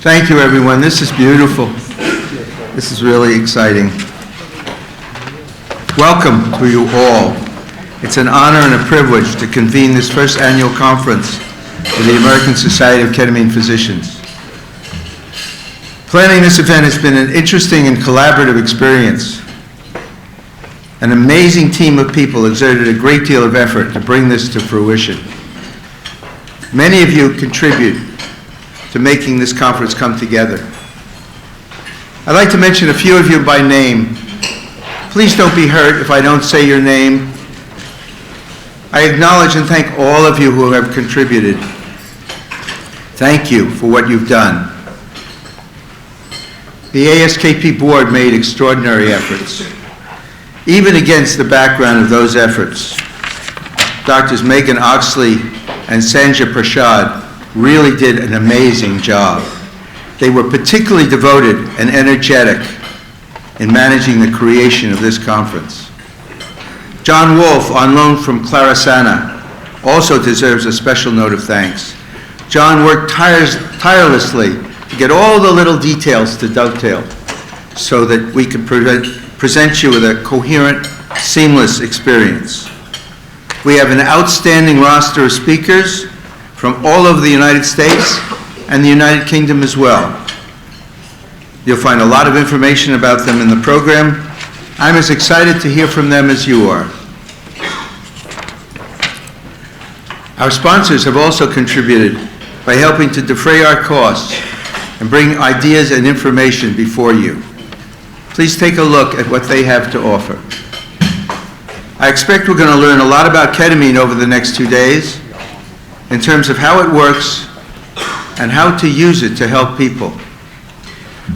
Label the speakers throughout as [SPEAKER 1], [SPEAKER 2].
[SPEAKER 1] Thank you, everyone. This is beautiful. This is really exciting. Welcome to you all. It's an honor and a privilege to convene this first annual conference of the American Society of Ketamine Physicians. Planning this event has been an interesting and collaborative experience. An amazing team of people exerted a great deal of effort to bring this to fruition. Many of you contribute to making this conference come together. I'd like to mention a few of you by name. Please don't be hurt if I don't say your name. I acknowledge and thank all of you who have contributed. Thank you for what you've done. The ASKP board made extraordinary efforts. Even against the background of those efforts, Drs. Megan Oxley and Sanja Prashad really did an amazing job. They were particularly devoted and energetic in managing the creation of this conference. John Wolf, on loan from Clarasana, also deserves a special note of thanks. John worked tirelessly to get all the little details to dovetail so that we could present you with a coherent, seamless experience. We have an outstanding roster of speakers from all over the United States and the United Kingdom as well. You'll find a lot of information about them in the program. I'm as excited to hear from them as you are. Our sponsors have also contributed by helping to defray our costs and bring ideas and information before you. Please take a look at what they have to offer. I expect we're going to learn a lot about ketamine over the next 2 days in terms of how it works and how to use it to help people.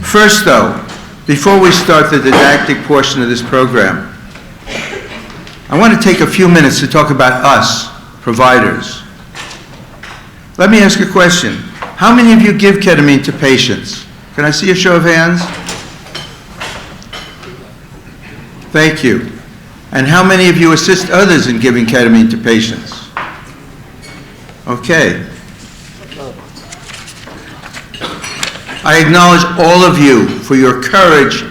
[SPEAKER 1] First, though, before we start the didactic portion of this program, I want to take a few minutes to talk about us, providers. Let me ask a question. How many of you give ketamine to patients? Can I see a show of hands? Thank you. And how many of you assist others in giving ketamine to patients? Okay. I acknowledge all of you for your courage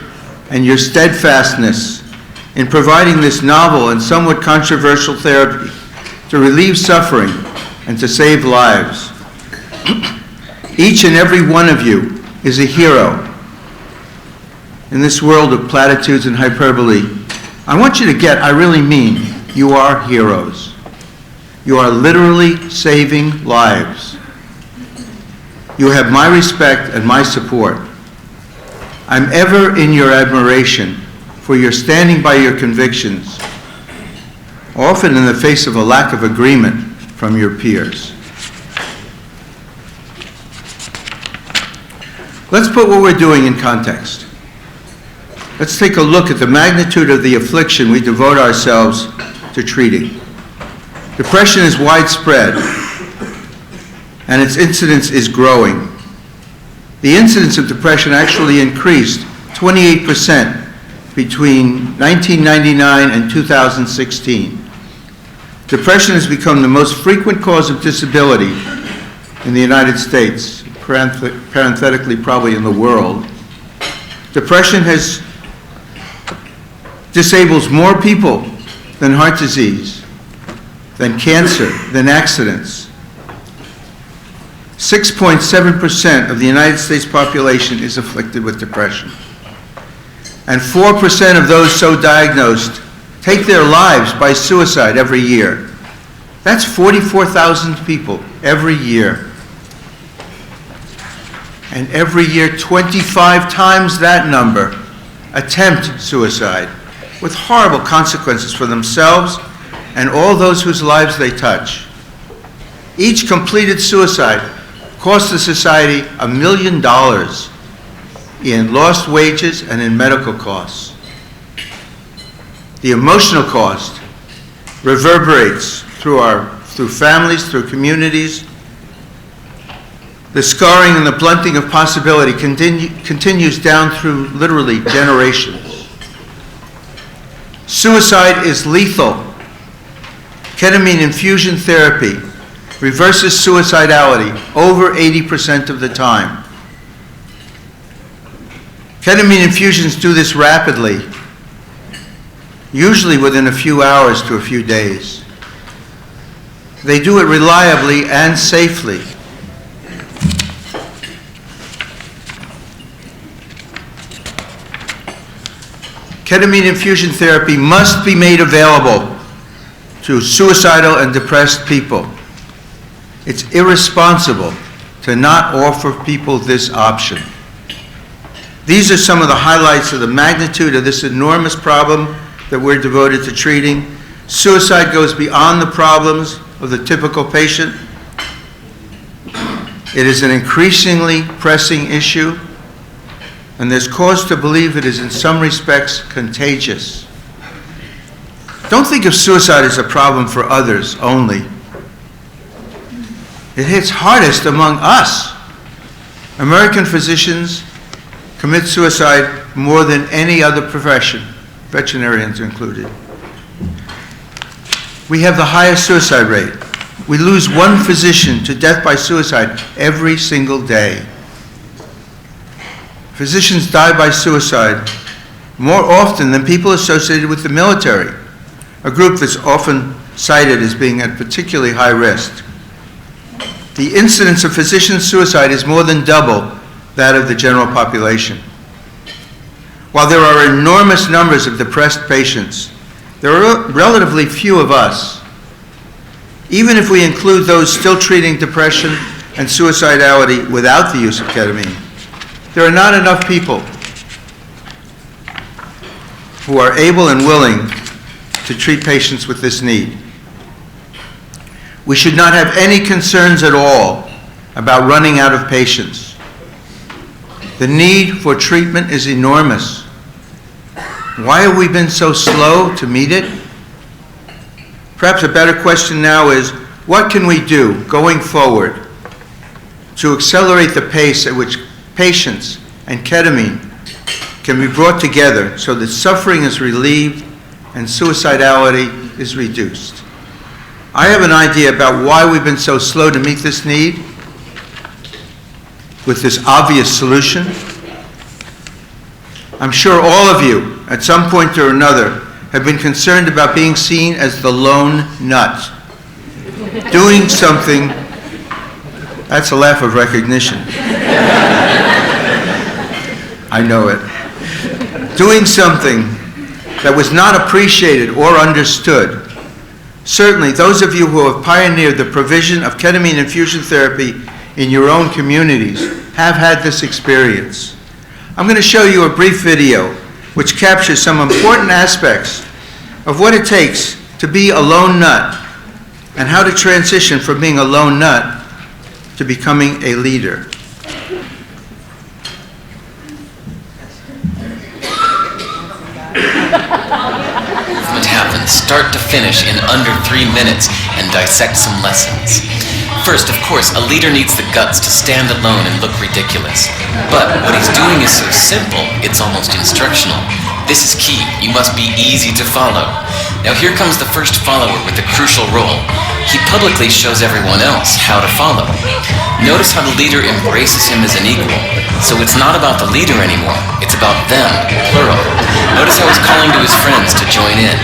[SPEAKER 1] and your steadfastness in providing this novel and somewhat controversial therapy to relieve suffering and to save lives. Each and every one of you is a hero. In this world of platitudes and hyperbole, I want you to get, I really mean, you are heroes. You are literally saving lives. You have my respect and my support. I'm ever in your admiration for your standing by your convictions, often in the face of a lack of agreement from your peers. Let's put what we're doing in context. Let's take a look at the magnitude of the affliction we devote ourselves to treating. Depression is widespread, and its incidence is growing. The incidence of depression actually increased 28% between 1999 and 2016. Depression has become the most frequent cause of disability in the United States, parenthetically probably in the world. Depression disables more people than heart disease, than cancer, than accidents. 6.7% of the United States population is afflicted with depression. And 4% of those so diagnosed take their lives by suicide every year. That's 44,000 people every year. And every year, 25 times that number attempt suicide, with horrible consequences for themselves and all those whose lives they touch. Each completed suicide costs the society $1 million in lost wages and in medical costs. The emotional cost reverberates through families, through communities. The scarring and the blunting of possibility continues down through literally generations. Suicide is lethal. Ketamine infusion therapy reverses suicidality over 80% of the time. Ketamine infusions do this rapidly, usually within a few hours to a few days. They do it reliably and safely. Ketamine infusion therapy must be made available to suicidal and depressed people. It's irresponsible to not offer people this option. These are some of the highlights of the magnitude of this enormous problem that we're devoted to treating. Suicide goes beyond the problems of the typical patient. It is an increasingly pressing issue, and there's cause to believe it is in some respects contagious. Don't think of suicide as a problem for others only. It hits hardest among us. American physicians commit suicide more than any other profession, veterinarians included. We have the highest suicide rate. We lose one physician to death by suicide every single day. Physicians die by suicide more often than people associated with the military, a group that's often cited as being at particularly high risk. The incidence of physician suicide is more than double that of the general population. While there are enormous numbers of depressed patients, there are relatively few of us. Even if we include those still treating depression and suicidality without the use of ketamine, there are not enough people who are able and willing to treat patients with this need. We should not have any concerns at all about running out of patients. The need for treatment is enormous. Why have we been so slow to meet it? Perhaps a better question now is, what can we do going forward to accelerate the pace at which patients and ketamine can be brought together so that suffering is relieved and suicidality is reduced? I have an idea about why we've been so slow to meet this need with this obvious solution. I'm sure all of you, at some point or another, have been concerned about being seen as the lone nut. Doing something, that's a laugh of recognition. I know it. Doing something that was not appreciated or understood. Certainly, those of you who have pioneered the provision of ketamine infusion therapy in your own communities have had this experience. I'm going to show you a brief video which captures some important aspects of what it takes to be a lone nut and how to transition from being a lone nut to becoming a leader.
[SPEAKER 2] It happens start to finish in under 3 minutes and dissect some lessons. First, of course, a leader needs the guts to stand alone and look ridiculous. But what he's doing is so simple, it's almost instructional. This is key. You must be easy to follow. Now here comes the first follower with the crucial role. He publicly shows everyone else how to follow. Notice how the leader embraces him as an equal. So it's not about the leader anymore. It's about them, plural. Notice how he's calling to his friends to join in.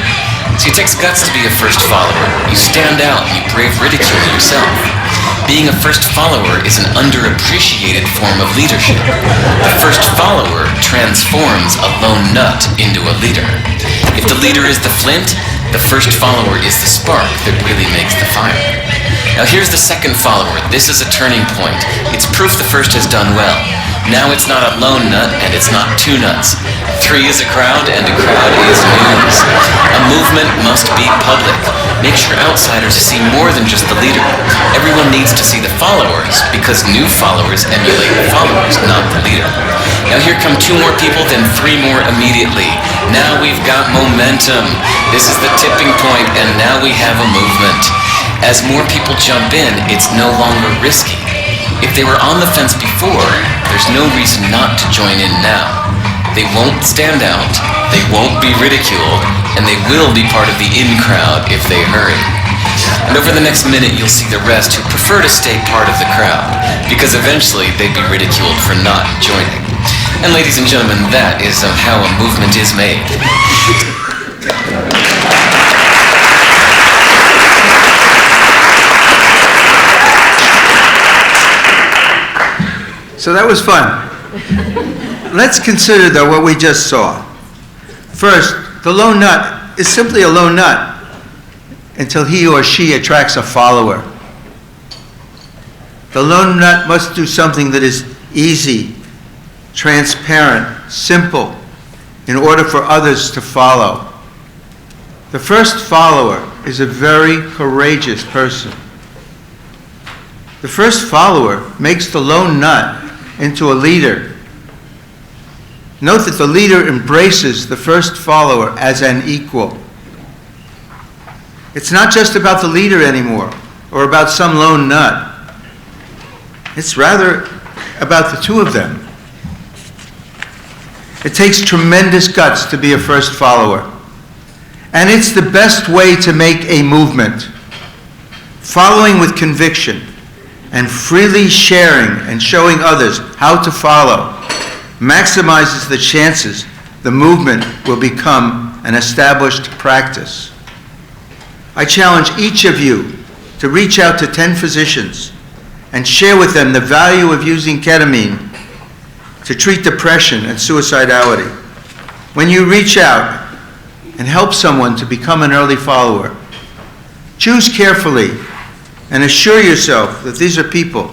[SPEAKER 2] So it takes guts to be a first follower. You stand out, you brave ridicule yourself. Being a first follower is an underappreciated form of leadership. The first follower transforms a lone nut into a leader. If the leader is the flint, the first follower is the spark that really makes the fire. Now here's the second follower. This is a turning point. It's proof the first has done well. Now it's not a lone nut and it's not two nuts. 3 is a crowd and a crowd is news. A movement must be public. Make sure outsiders see more than just the leader. Everyone needs to see the followers because new followers emulate the followers, not the leader. Now here come 2 more people, then 3 more immediately. Now we've got momentum. This is the tipping point and now we have a movement. As more people jump in, it's no longer risky. If they were on the fence before, there's no reason not to join in now. They won't stand out, they won't be ridiculed, and they will be part of the in crowd if they hurry. And over the next minute, you'll see the rest who prefer to stay part of the crowd, because eventually they'd be ridiculed for not joining. And ladies and gentlemen, that is how a movement is made.
[SPEAKER 1] So that was fun. Let's consider, though, what we just saw. First, the lone nut is simply a lone nut until he or she attracts a follower. The lone nut must do something that is easy, transparent, simple, in order for others to follow. The first follower is a very courageous person. The first follower makes the lone nut into a leader. Note that the leader embraces the first follower as an equal. It's not just about the leader anymore, or about some lone nut. It's rather about the two of them. It takes tremendous guts to be a first follower. And it's the best way to make a movement. Following with conviction and freely sharing and showing others how to follow maximizes the chances the movement will become an established practice. I challenge each of you to reach out to 10 physicians and share with them the value of using ketamine to treat depression and suicidality. When you reach out and help someone to become an early follower, choose carefully and assure yourself that these are people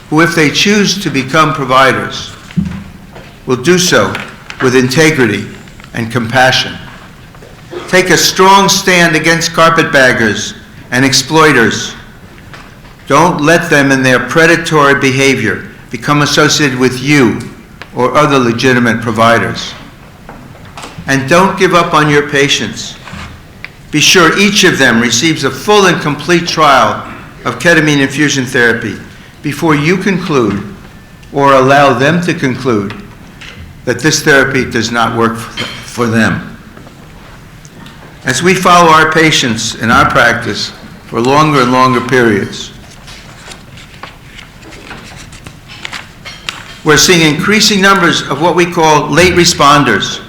[SPEAKER 1] who, if they choose to become providers, will do so with integrity and compassion. Take a strong stand against carpetbaggers and exploiters. Don't let them in their predatory behavior become associated with you or other legitimate providers. And don't give up on your patients. Be sure each of them receives a full and complete trial of ketamine infusion therapy before you conclude or allow them to conclude that this therapy does not work for them. As we follow our patients in our practice for longer and longer periods, we're seeing increasing numbers of what we call late responders,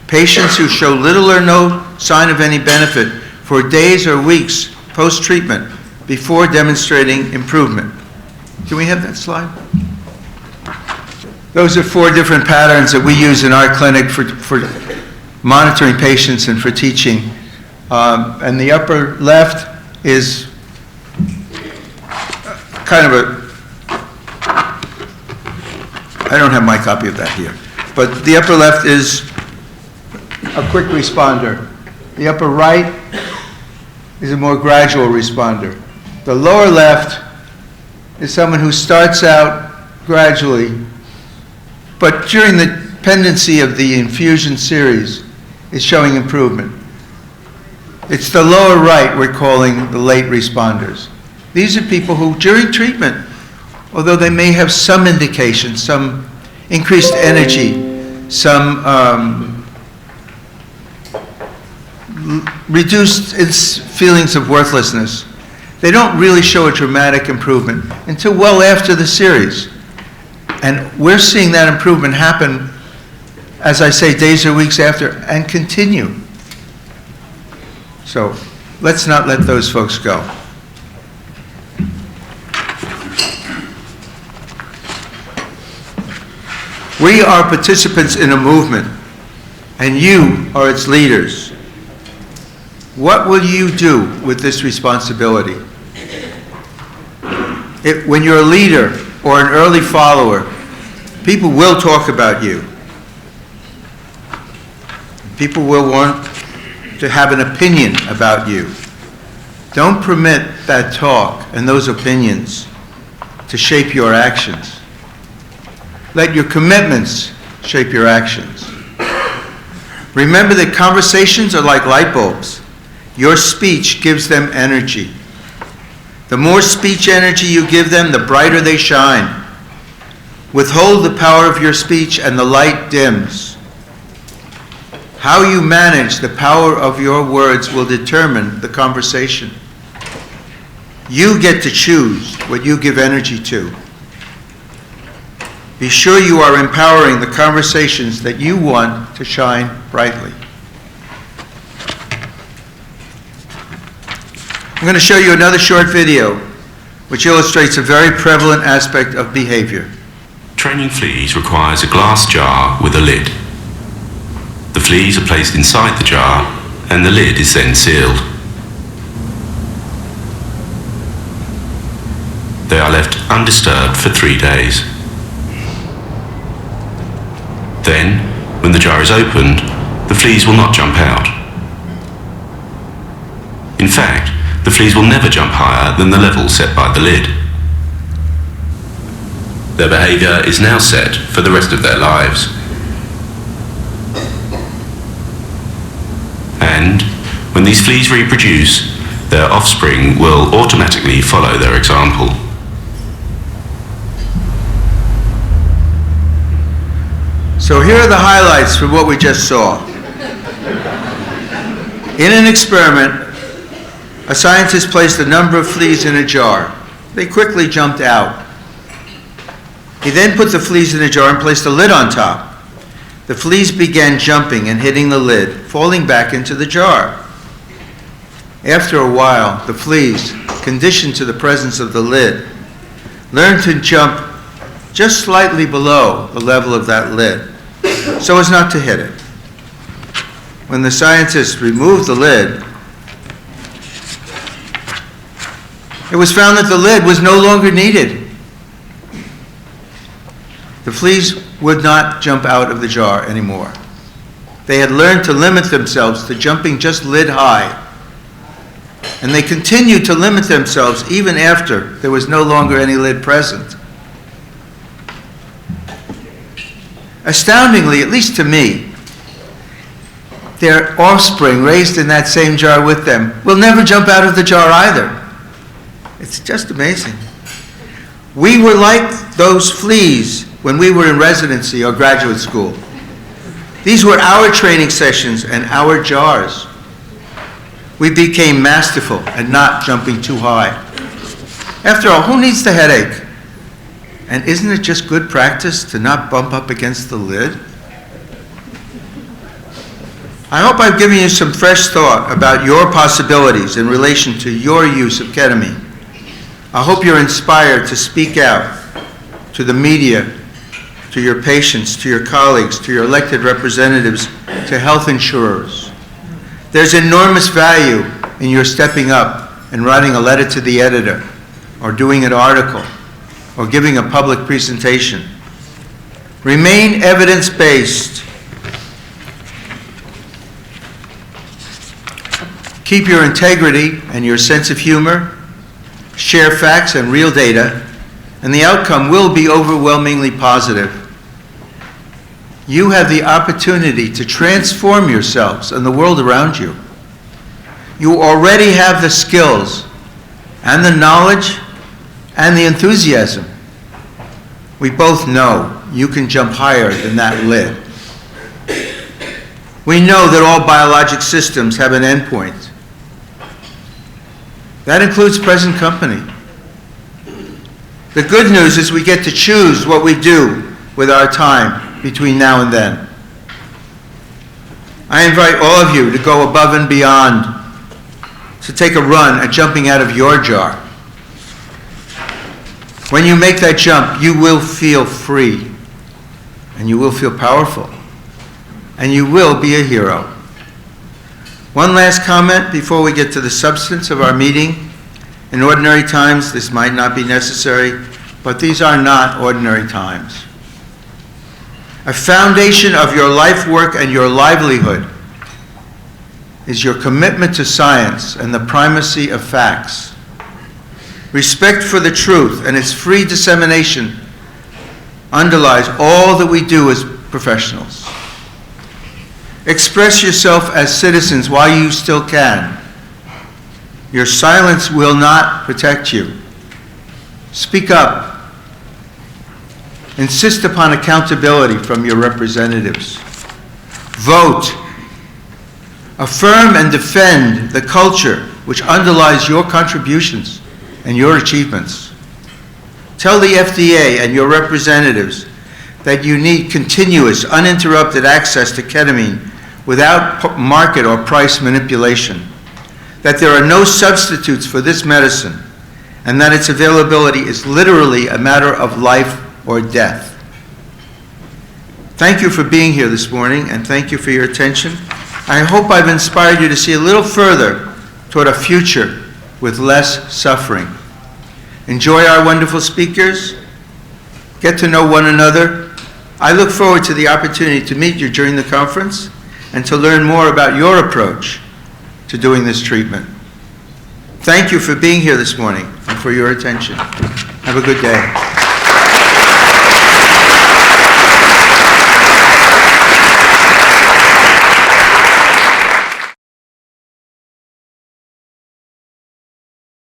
[SPEAKER 1] patients who show little or no sign of any benefit for days or weeks post-treatment before demonstrating improvement. Can we have that slide? Those are 4 different patterns that we use in our clinic for monitoring patients and for teaching. And the upper left is kind of I don't have my copy of that here, but the upper left is a quick responder. The upper right is a more gradual responder. The lower left is someone who starts out gradually, but during the pendency of the infusion series is showing improvement. It's the lower right we're calling the late responders. These are people who, during treatment, although they may have some indication, some increased energy, some reduced feelings of worthlessness, they don't really show a dramatic improvement until well after the series. And we're seeing that improvement happen, as I say, days or weeks after, and continue. So let's not let those folks go. We are participants in a movement, and you are its leaders. What will you do with this responsibility? When you're a leader or an early follower, people will talk about you. People will want to have an opinion about you. Don't permit that talk and those opinions to shape your actions. Let your commitments shape your actions. Remember that conversations are like light bulbs. Your speech gives them energy. The more speech energy you give them, the brighter they shine. Withhold the power of your speech and the light dims. How you manage the power of your words will determine the conversation. You get to choose what you give energy to. Be sure you are empowering the conversations that you want to shine brightly. I'm going to show you another short video which illustrates a very prevalent aspect of behavior.
[SPEAKER 3] Training fleas requires a glass jar with a lid. The fleas are placed inside the jar and the lid is then sealed. They are left undisturbed for 3 days. Then, when the jar is opened, the fleas will not jump out. In fact, the fleas will never jump higher than the level set by the lid. Their behavior is now set for the rest of their lives. And when these fleas reproduce, their offspring will automatically follow their example.
[SPEAKER 1] So here are the highlights from what we just saw. In an experiment, a scientist placed a number of fleas in a jar. They quickly jumped out. He then put the fleas in a jar and placed a lid on top. The fleas began jumping and hitting the lid, falling back into the jar. After a while, the fleas, conditioned to the presence of the lid, learned to jump just slightly below the level of that lid, so as not to hit it. When the scientists removed the lid, it was found that the lid was no longer needed. The fleas would not jump out of the jar anymore. They had learned to limit themselves to jumping just lid high, and they continued to limit themselves even after there was no longer any lid present. Astoundingly, at least to me, their offspring raised in that same jar with them will never jump out of the jar either. It's just amazing. We were like those fleas when we were in residency or graduate school. These were our training sessions and our jars. We became masterful and not jumping too high. After all, who needs the headache? And isn't it just good practice to not bump up against the lid? I hope I've given you some fresh thought about your possibilities in relation to your use of ketamine. I hope you're inspired to speak out to the media, to your patients, to your colleagues, to your elected representatives, to health insurers. There's enormous value in your stepping up and writing a letter to the editor, or doing an article, or giving a public presentation. Remain evidence-based. Keep your integrity and your sense of humor. Share facts and real data, and the outcome will be overwhelmingly positive. You have the opportunity to transform yourselves and the world around you. You already have the skills and the knowledge and the enthusiasm. We both know you can jump higher than that lid. We know that all biologic systems have an endpoint. That includes present company. The good news is we get to choose what we do with our time between now and then. I invite all of you to go above and beyond, to take a run at jumping out of your jar. When you make that jump, you will feel free, and you will feel powerful, and you will be a hero. One last comment before we get to the substance of our meeting. In ordinary times, this might not be necessary, but these are not ordinary times. A foundation of your life work and your livelihood is your commitment to science and the primacy of facts. Respect for the truth and its free dissemination underlies all that we do as professionals. Express yourself as citizens while you still can. Your silence will not protect you. Speak up. Insist upon accountability from your representatives. Vote. Affirm and defend the culture which underlies your contributions and your achievements. Tell the FDA and your representatives that you need continuous, uninterrupted access to ketamine without market or price manipulation, that there are no substitutes for this medicine, and that its availability is literally a matter of life or death. Thank you for being here this morning, and thank you for your attention. I hope I've inspired you to see a little further toward a future with less suffering. Enjoy our wonderful speakers. Get to know one another. I look forward to the opportunity to meet you during the conference and to learn more about your approach to doing this treatment. Thank you for being here this morning and for your attention. Have a good day.